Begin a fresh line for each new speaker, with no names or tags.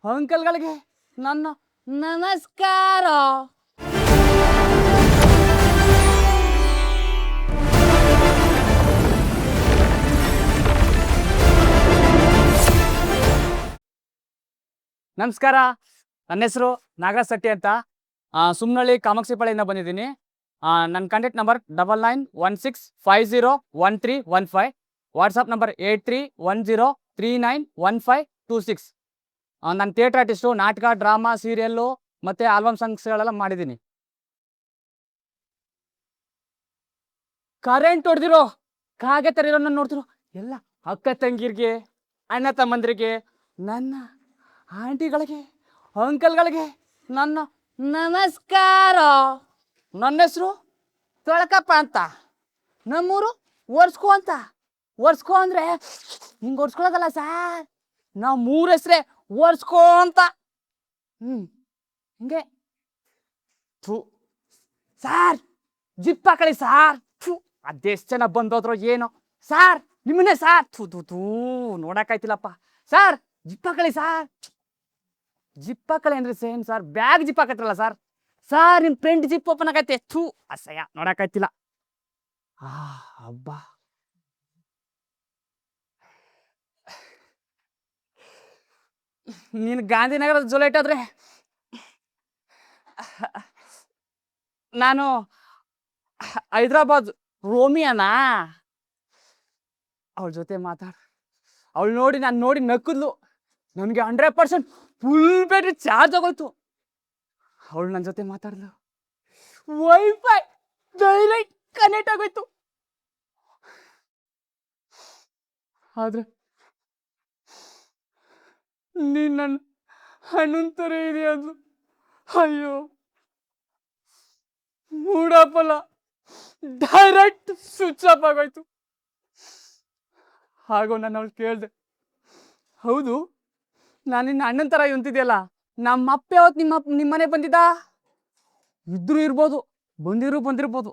ಅಂಕಲ್ಗಳಿಗೆ ನನ್ನ ನಮಸ್ಕಾರ. ನಮಸ್ಕಾರ, ನನ್ನ ಹೆಸರು ನಾಗರಾಜ್ ಶೆಟ್ಟಿ ಅಂತ. ಸುಮ್ನಳ್ಳಿ ಕಾಮಾಕ್ಷಿಪಾಳ್ಯದಿಂದ ಬಂದಿದ್ದೀನಿ. ನನ್ನ ಕಾಂಟ್ಯಾಕ್ಟ್ ನಂಬರ್ 9916501315. WhatsApp number 8310391526. ನಾನು ಥಿಯೇಟರ್ ಆರ್ಟಿಸ್ಟು. ನಾಟಕ, ಡ್ರಾಮಾ, ಸೀರಿಯಲ್ಲು ಮತ್ತು ಆಲ್ಬಮ್ ಸಾಂಗ್ಸ್ಗಳೆಲ್ಲ ಮಾಡಿದ್ದೀನಿ. ಕರೆಂಟ್ ಹೊಡೆದಿರೋ ಕಾಗೆ ಥರ ಇರೋ ನೋಡ್ತಿರೋ ಎಲ್ಲ ಅಕ್ಕ ತಂಗಿರಿಗೆ, ಅಣ್ಣ ತಮ್ಮಂದ್ರಿಗೆ, ನನ್ನ ಆಂಟಿಗಳಿಗೆ, ಅಂಕಲ್ಗಳಿಗೆ ನನ್ನ ನಮಸ್ಕಾರ. ನನ್ನ ಹೆಸರು ತೊಳಕಪ್ಪ ಅಂತ. ನಮ್ಮೂರು ಒರ್ಸ್ಕೊ ಅಂತ. ಒರ್ಸ್ಕೊ ಅಂದರೆ ಹಿಂಗೆ ಒರ್ಸ್ಕೊಳೋದಲ್ಲ ಸಾರ್, ನಮ್ಮೂರ ಹೆಸ್ರೇ ಒರ್ಸ್ಕೊ ಅಂತ. ಹಿಂಗೆ ಥೂ ಸಾರ್, ಜಿಪ್ ಹಾಕಳಿ ಸಾರ್. ಥೂ, ಅದೆಷ್ಟು ಜನ ಬಂದೋದ್ರು ಏನೋ ಸಾರ್, ನಿಮ್ಮನ್ನೇ ಸಾರ್. ಥೂ ಥೂ ಥೂ, ನೋಡೋಕ್ಕಾಯ್ತಿಲ್ಲಪ್ಪ ಸಾರ್. ಜಿಪ್ ಹಾಕಳಿ ಸಾರ್. ಜಿಪ್ ಹಾಕಳಿ ಅಂದ್ರೆ ಸೇಮ್ ಸಾರ್, ಬ್ಯಾಗ್ ಜಿಪ್ ಹಾಕತ್ರಲ್ಲ ಸಾರ್. ಸಾರ್, ನಿಮ್ಮ ಫ್ರೆಂಡ್ ಜಿಪ್ ಓಪನ್ ಆಗೈತೆ. ಥೂ, ಅಸಹ್ಯ, ನೋಡೋಕ್ಕಾಯ್ತಿಲ್ಲ. ಹಬ್ಬ. ನೀನು ಗಾಂಧಿನಗರದ ಜೊಲೈಟ್ ಆದ್ರೆ ನಾನು ಹೈದ್ರಾಬಾದ್ ರೋಮಿಯಾನಾ. ಅವಳ ಜೊತೆ ಅವಳು ನೋಡಿ ನಾನು ನೋಡಿ ನಕ್ಕಿದ್ಲು. ನನಗೆ 100% ಫುಲ್ ಬ್ಯಾಟ್ರಿ ಚಾರ್ಜ್ ಆಗೋಯ್ತು. ಅವಳು ನನ್ನ ಜೊತೆ ಮಾತಾಡ್ಲು. ವೈಫೈ ಡೈರೆಕ್ಟ್ ಕನೆಕ್ಟ್ ಆಗೋಯ್ತು. ಆದ್ರೆ ನೀನು ನನ್ನ ಅಣ್ಣನ ಥರ ಇದೆ ಅಂದ್ಲು. ಅಯ್ಯೋ, ಮೂಡಪ್ಪಲ್ಲ, ಡೈರೆಕ್ಟ್ ಸ್ವಿಚ್ ಆಫ್ ಆಗೋಯ್ತು. ಹಾಗೋ ನಾನು ಅವಳು ಕೇಳಿದೆ, ಹೌದು ನಾನು ನಿನ್ನ ಅಣ್ಣನ ಥರ ಅಂತಿದ್ಯಲ್ಲ, ನಮ್ಮ ಅಪ್ಪ ಯಾವತ್ತು ನಿಮ್ಮ ಮನೆ ಬಂದಿದ್ದ? ಇದ್ರೂ ಇರ್ಬೋದು, ಬಂದಿರ್ಬೋದು.